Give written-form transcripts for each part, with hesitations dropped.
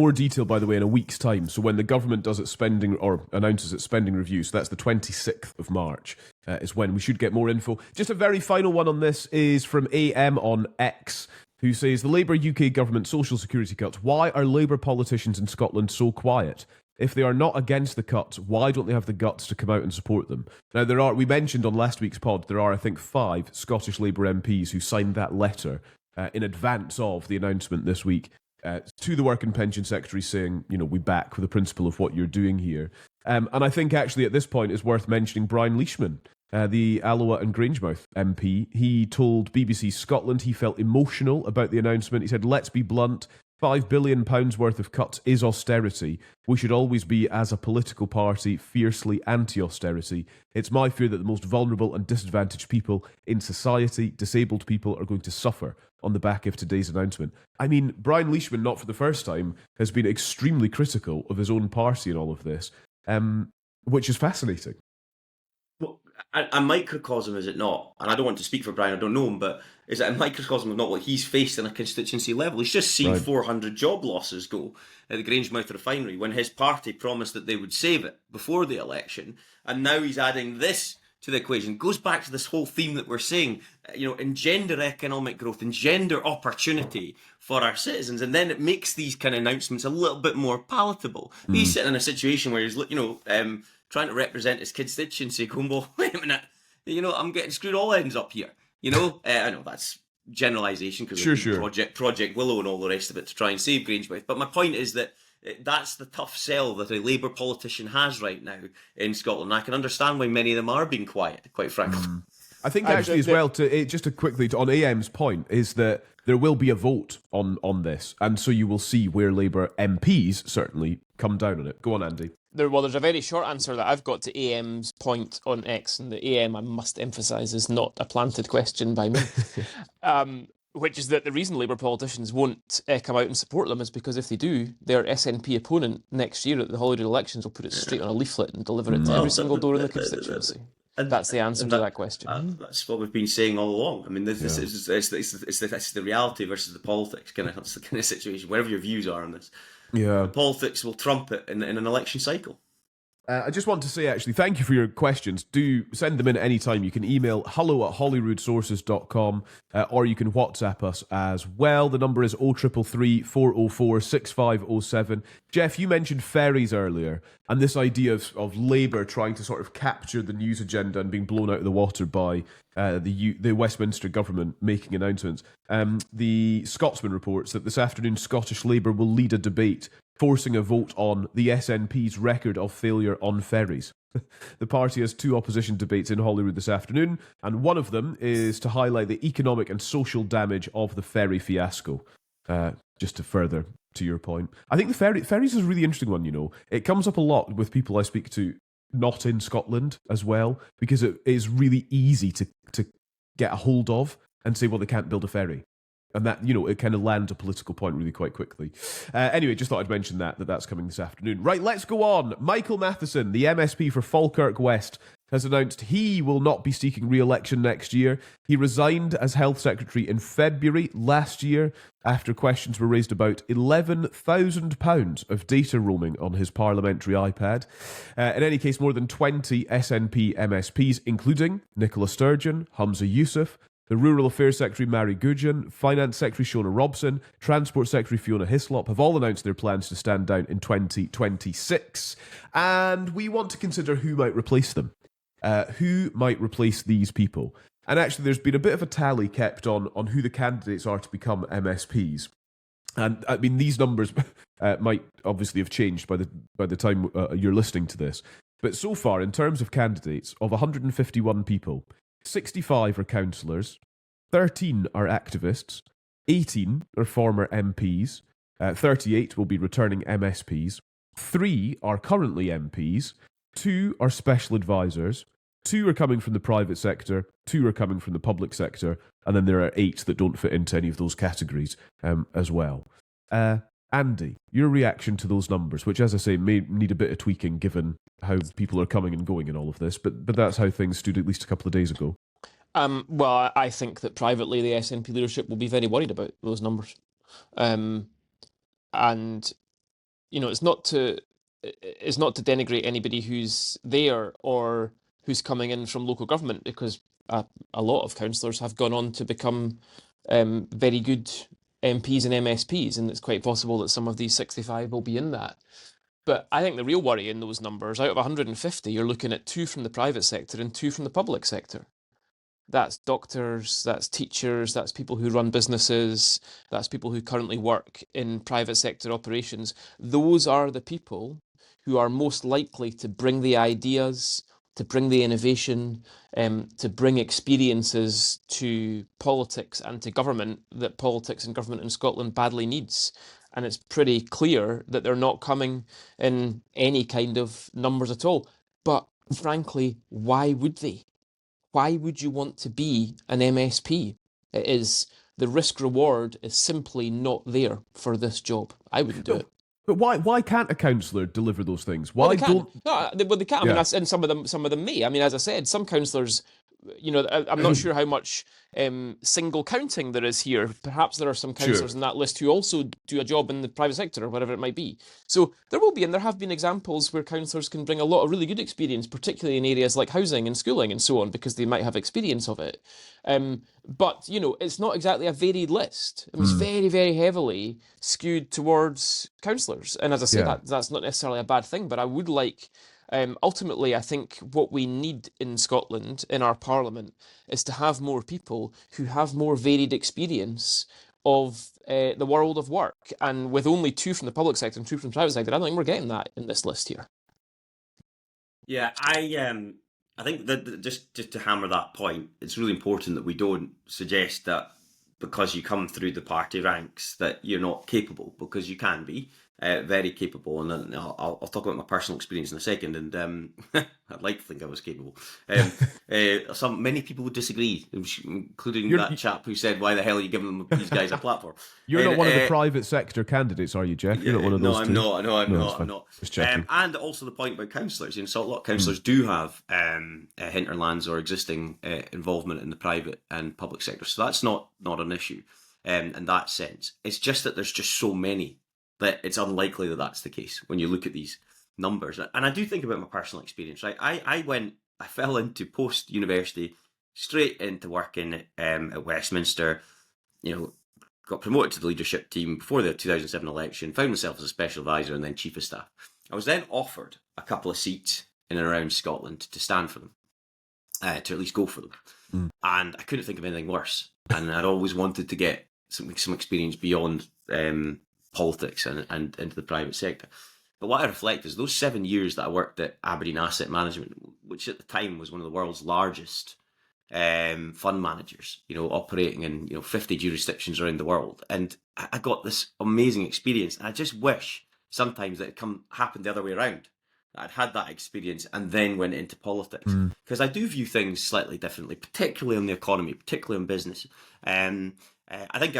More detail, by the way, in a week's time. So when the government does its spending or announces its spending review, so that's the 26th of March, is when we should get more info. Just a very final one on this is from AM on X, who says, the Labour UK government social security cuts. Why are Labour politicians in Scotland so quiet? If they are not against the cuts, why don't they have the guts to come out and support them? Now, we mentioned on last week's pod, there are, I think, 5 Scottish Labour MPs who signed that letter in advance of the announcement this week to the Work and Pension Secretary saying, we back with the principle of what you're doing here. And I think actually at this point it's worth mentioning Brian Leishman, the Alloa and Grangemouth MP. He told BBC Scotland he felt emotional about the announcement. He said, let's be blunt, £5 billion worth of cuts is austerity. We should always be, as a political party, fiercely anti-austerity. It's my fear that the most vulnerable and disadvantaged people in society, disabled people, are going to suffer on the back of today's announcement. I mean, Brian Leishman, not for the first time, has been extremely critical of his own party in all of this, which is fascinating. Well, a microcosm, is it not? And I don't want to speak for Brian, I don't know him, but is it a microcosm of not what he's faced on a constituency level? He's just seen 400 job losses go at the Grangemouth refinery when his party promised that they would save it before the election, and now he's adding this to the equation. It goes back to this whole theme that we're saying, engender economic growth, engender opportunity for our citizens, and then it makes these kind of announcements a little bit more palatable. He's sitting in a situation where he's, trying to represent his constituency, going, well, wait a minute, I'm getting screwed all ends up here. I know that's generalisation because Project Willow and all the rest of it to try and save Grangemouth. But my point is that that's the tough sell that a Labour politician has right now in Scotland. I can understand why many of them are being quiet, quite frankly. I think actually as well, just to quickly, on AM's point, is that there will be a vote on this. And so you will see where Labour MPs certainly come down on it. Go on, Andy. There's a very short answer that I've got to AM's point on X, and the AM, I must emphasise, is not a planted question by me, which is that the reason Labour politicians won't come out and support them is because if they do, their SNP opponent next year at the Holyrood elections will put it straight on a leaflet and deliver it to every single door in the constituency. And that's the answer to that question. That's what we've been saying all along. I mean, it's the reality versus the politics kind of situation, wherever your views are on this. Yeah, the politics will trump it in an election cycle. I just want to say, actually, thank you for your questions. Do send them in at any time. You can email hello@holyroodsources.com or you can WhatsApp us as well. The number is 0333 404 6507. Geoff, you mentioned ferries earlier and this idea of Labour trying to sort of capture the news agenda and being blown out of the water by the Westminster government making announcements. The Scotsman reports that this afternoon Scottish Labour will lead a debate forcing a vote on the SNP's record of failure on ferries. The party has 2 opposition debates in Holyrood this afternoon, and one of them is to highlight the economic and social damage of the ferry fiasco. Just to further to your point, I think the ferries is a really interesting one, It comes up a lot with people I speak to not in Scotland as well, because it is really easy to get a hold of and say, well, they can't build a ferry. And that, it kind of lands a political point really quite quickly. Anyway, just thought I'd mention that's coming this afternoon. Right, let's go on. Michael Matheson, the MSP for Falkirk West, has announced he will not be seeking re-election next year. He resigned as Health Secretary in February last year after questions were raised about £11,000 of data roaming on his parliamentary iPad. In any case, more than 20 SNP MSPs, including Nicola Sturgeon, Humza Yousaf, the Rural Affairs Secretary Mary Gudgeon, Finance Secretary Shona Robson, Transport Secretary Fiona Hislop have all announced their plans to stand down in 2026. And we want to consider who might replace them. Who might replace these people? And actually, there's been a bit of a tally kept on who the candidates are to become MSPs. And I mean, these numbers might obviously have changed by the time you're listening to this. But so far, in terms of candidates, of 151 people, 65 are councillors, 13 are activists, 18 are former MPs, 38 will be returning MSPs, 3 are currently MPs, 2 are special advisors, 2 are coming from the private sector, 2 are coming from the public sector, and then there are 8 that don't fit into any of those categories as well. Andy, your reaction to those numbers, which, as I say, may need a bit of tweaking given how people are coming and going in all of this, but that's how things stood at least a couple of days ago. Well, I think that privately the SNP leadership will be very worried about those numbers. And it's not to denigrate anybody who's there or who's coming in from local government, because a lot of councillors have gone on to become very good MPs and MSPs, and it's quite possible that some of these 65 will be in that. But I think the real worry in those numbers, out of 150, you're looking at 2 from the private sector and 2 from the public sector. That's doctors, that's teachers, that's people who run businesses, that's people who currently work in private sector operations. Those are the people who are most likely to bring the ideas, to bring the innovation, to bring experiences to politics and to government that politics and government in Scotland badly needs. And it's pretty clear that they're not coming in any kind of numbers at all. But frankly, why would they? Why would you want to be an MSP? The risk reward is simply not there for this job. I wouldn't do it. But why can't a councillor deliver those things? Why Well, they don't? can. No, they can. Yeah. I mean, and some of them may. I mean, as I said, some councillors, I'm not sure how much single counting there is here. Perhaps there are some councillors in that list who also do a job in the private sector or whatever it might be. So there will be, and there have been examples where councillors can bring a lot of really good experience, particularly in areas like housing and schooling and so on, because they might have experience of it. But, it's not exactly a varied list. It was very, very heavily skewed towards councillors. And as I say, that's not necessarily a bad thing, but I would like... ultimately, I think what we need in Scotland, in our parliament, is to have more people who have more varied experience of the world of work. And with only 2 from the public sector and 2 from the private sector, I don't think we're getting that in this list here. Yeah, I think that just to hammer that point, it's really important that we don't suggest that because you come through the party ranks that you're not capable, because you can be. Very capable, and then I'll talk about my personal experience in a second. And I'd like to think I was capable. Many people would disagree, including that chap who said, "Why the hell are you giving these guys a platform?" You're not one of the private sector candidates, are you, Geoff? You're not one of those two. No, I'm not. Just checking. And also the point about councillors. So a lot of councillors do have hinterlands or existing involvement in the private and public sector. So that's not an issue in that sense. It's just that there's just so many that it's unlikely that that's the case when you look at these numbers. And I do think about my personal experience, right? I fell into post-university, straight into working at Westminster, got promoted to the leadership team before the 2007 election, found myself as a special advisor and then chief of staff. I was then offered a couple of seats in and around Scotland to stand for them, to at least go for them. And I couldn't think of anything worse. And I'd always wanted to get some experience beyond politics and into the private sector. But what I reflect is those 7 years that I worked at Aberdein Asset Management, which at the time was one of the world's largest fund managers, operating in 50 jurisdictions around the world. And I got this amazing experience. And I just wish sometimes that it happened the other way around. I'd had that experience and then went into politics. Because I do view things slightly differently, particularly on the economy, particularly on business. I think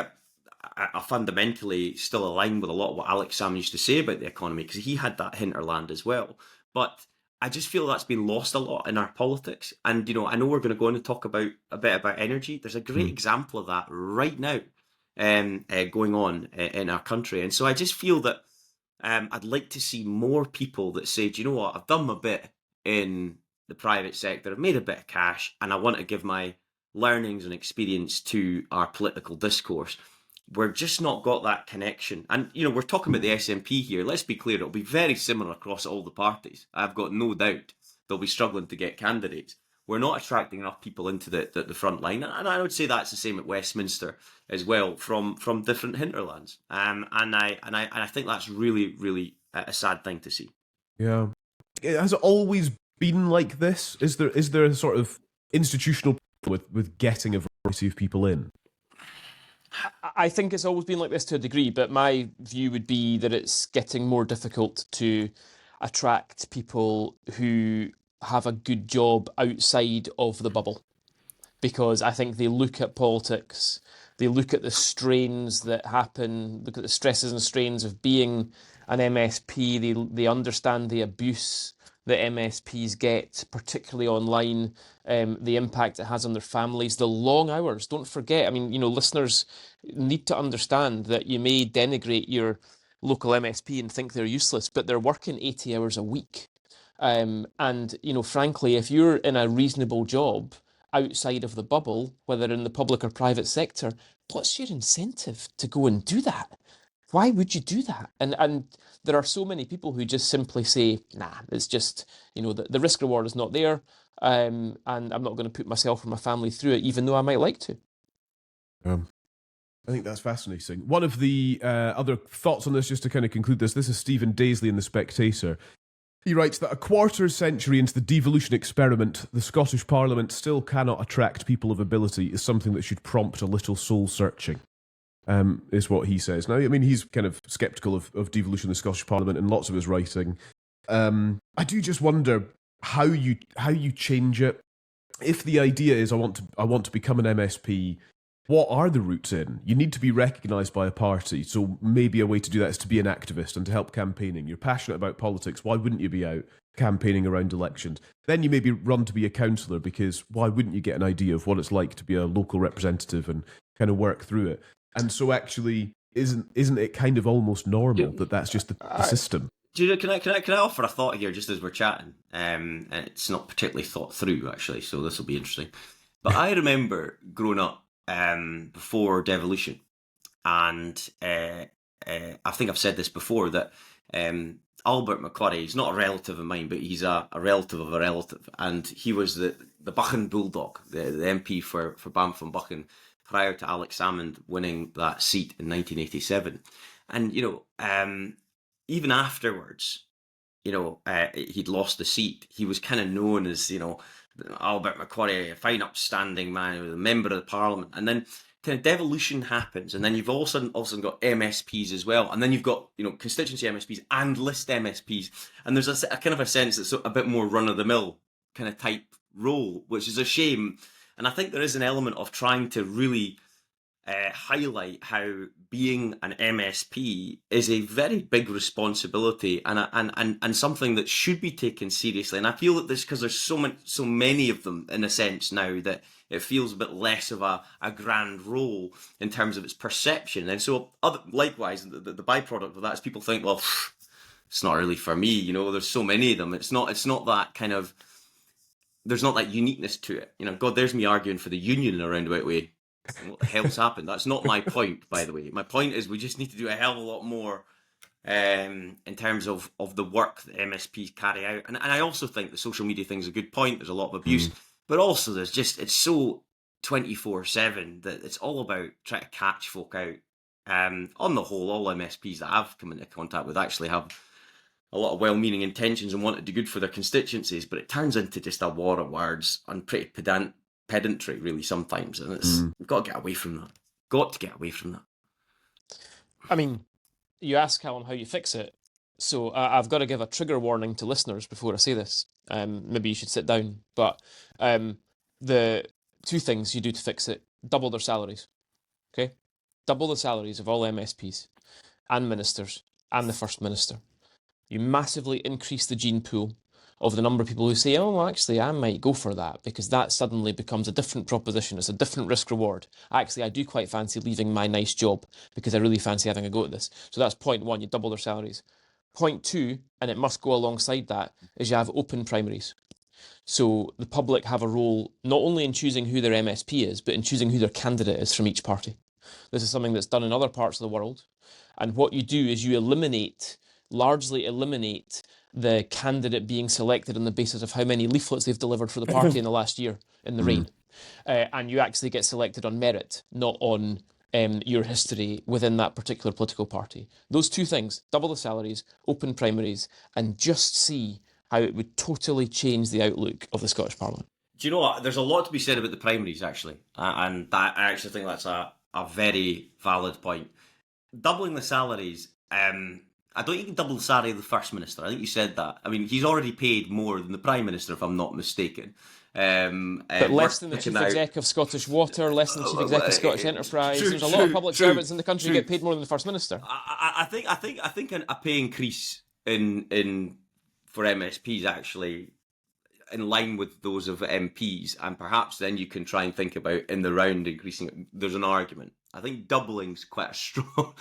I fundamentally still align with a lot of what Alex Salmond used to say about the economy, because he had that hinterland as well. But I just feel that's been lost a lot in our politics. And, I know we're going to go on and talk a bit about energy. There's a great example of that right now going on in our country. And so I just feel that I'd like to see more people that say, do you know what, I've done my bit in the private sector, I've made a bit of cash, and I want to give my learnings and experience to our political discourse. We're just not got that connection. And, we're talking about the SNP here. Let's be clear, it'll be very similar across all the parties. I've got no doubt they'll be struggling to get candidates. We're not attracting enough people into the front line. And I would say that's the same at Westminster as well, from different hinterlands. And I think that's really, really a sad thing to see. Yeah. Has it always been like this? Is there a sort of institutional problem with getting a variety of people in? I think it's always been like this to a degree, but my view would be that it's getting more difficult to attract people who have a good job outside of the bubble. Because I think they look at politics, they look at the strains that happen, look at the stresses and strains of being an MSP, they understand the abuse that MSPs get, particularly online, the impact it has on their families, the long hours. Don't forget, listeners need to understand that you may denigrate your local MSP and think they're useless, but they're working 80 hours a week. And, frankly, if you're in a reasonable job outside of the bubble, whether in the public or private sector, what's your incentive to go and do that? Why would you do that? And there are so many people who just simply say, nah, it's just, the risk reward is not there, and I'm not going to put myself or my family through it, even though I might like to. I think that's fascinating. One of the other thoughts on this, just to kind of conclude this is Stephen Daisley in The Spectator. He writes that a quarter century into the devolution experiment, the Scottish Parliament still cannot attract people of ability is something that should prompt a little soul-searching, is what he says. Now, I mean, he's kind of sceptical of devolution in the Scottish Parliament in lots of his writing. I do just wonder how you change it. If the idea is I want to become an MSP, what are the routes in? You need to be recognised by a party, so maybe a way to do that is to be an activist and to help campaigning. You're passionate about politics, why wouldn't you be out campaigning around elections? Then you maybe run to be a councillor, because why wouldn't you get an idea of what it's like to be a local representative and kind of work through it? And so actually, isn't it kind of almost normal that that's just the system? Judah, can I offer a thought here just as we're chatting? And it's not particularly thought through, actually, so this will be interesting. But I remember growing up before Devolution, and I think I've said this before, that Albert McCurry is not a relative of mine, but he's a relative of a relative, and he was the Buchan Bulldog, the MP for Banff and Buchan, prior to Alex Salmond winning that seat in 1987. And, even afterwards, he'd lost the seat. He was kind of known as, Albert McCurry, a fine upstanding man, a member of the Parliament. And then kind of devolution happens, and then you've also got MSPs as well. And then you've got, constituency MSPs and list MSPs. And there's a kind of a sense that's a bit more run-of-the-mill kind of type role, which is a shame. And I think there is an element of trying to really highlight how being an MSP is a very big responsibility and something that should be taken seriously. And I feel that this, because there's so many of them in a sense now, that it feels a bit less of a grand role in terms of its perception. And so likewise, the byproduct of that is people think, well, it's not really for me. There's so many of them. It's not that kind of, there's not that uniqueness to it. God, there's me arguing for the union in a roundabout way. What the hell's happened? That's not my point, by the way. My point is we just need to do a hell of a lot more in terms of the work that MSPs carry out. And I also think the social media thing is a good point. There's a lot of abuse. But also it's so 24/7 that it's all about trying to catch folk out. On the whole, all MSPs that I've come into contact with actually have a lot of well-meaning intentions and want to do good for their constituencies, but it turns into just a war of words and pretty pedantry, really, sometimes, and we've got to get away from that. Got to get away from that. I mean, you ask Calum how you fix it, so I've got to give a trigger warning to listeners before I say this. Maybe you should sit down, but the two things you do to fix it: double their salaries. Okay, double the salaries of all MSPs and ministers and the First Minister. You massively increase the gene pool of the number of people who say, oh, well, actually, I might go for that, because that suddenly becomes a different proposition. It's a different risk reward. Actually, I do quite fancy leaving my nice job because I really fancy having a go at this. So that's point one, you double their salaries. Point two, and it must go alongside that, is you have open primaries. So the public have a role not only in choosing who their MSP is, but in choosing who their candidate is from each party. This is something that's done in other parts of the world. And what you do is you largely eliminate the candidate being selected on the basis of how many leaflets they've delivered for the party in the last year in the reign. And you actually get selected on merit, not on your history within that particular political party. Those two things, double the salaries, open primaries, and just see how it would totally change the outlook of the Scottish Parliament. Do you know what? There's a lot to be said about the primaries, actually. And I actually think that's a very valid point. Doubling the salaries, I don't think you can double the salary of the First Minister. I think you said that. I mean, he's already paid more than the Prime Minister, if I'm not mistaken. But less than the Chief Exec of Scottish Water, less than the Chief Exec of Scottish Enterprise. There's a lot of public servants in the country who get paid more than the First Minister. I think a pay increase in for MSPs actually in line with those of MPs, and perhaps then you can try and think about in the round increasing it. There's an argument. I think doubling's quite a strong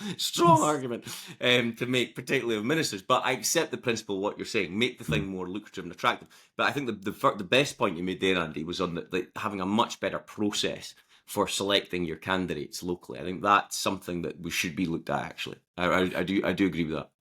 argument to make, particularly of ministers. But I accept the principle of what you're saying. Make the thing more lucrative and attractive. But I think the best point you made there, Andy, was on having a much better process for selecting your candidates locally. I think that's something that we should be looked at. Actually, I do agree with that.